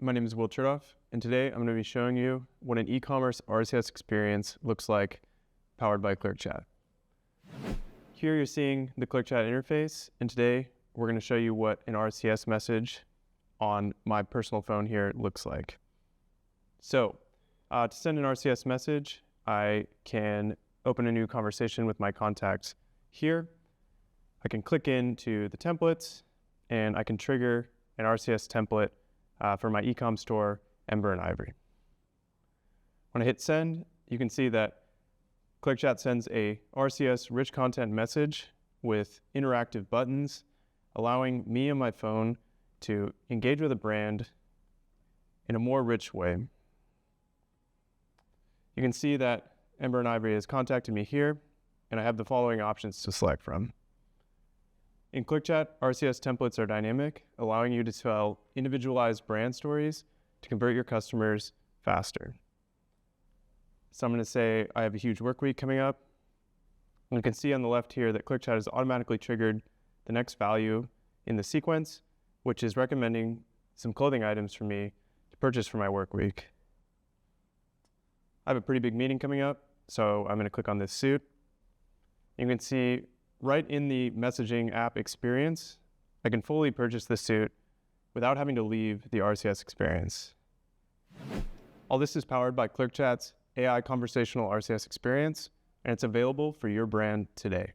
my name is Chertoff, and today I'm going to be showing you what an e-commerce RCS experience looks like powered by Clerk Chat. Here you're seeing the Clerk Chat interface, and today we're going to show you what an RCS message on my personal phone here looks like. So to send an RCS message, I can open a new conversation with my contacts here. I can click into the templates, and I can trigger an RCS template for my e-com store, Ember and Ivory. When I hit send, you can see that Clerk Chat sends a RCS rich content message with interactive buttons, allowing me and my phone to engage with a brand in a more rich way. You can see that Ember and Ivory has contacted me here, and I have the following options to select from. In Clerk Chat, RCS templates are dynamic, allowing you to tell individualized brand stories to convert your customers faster. So I'm going to say I have a huge work week coming up. And you can see on the left here that Clerk Chat has automatically triggered the next value in the sequence, which is recommending some clothing items for me to purchase for my work week. I have a pretty big meeting coming up, so I'm going to click on this suit. You can see right in the messaging app experience, I can fully purchase this suit without having to leave the RCS experience. All this is powered by Clerk Chat's AI conversational RCS experience, and it's available for your brand today.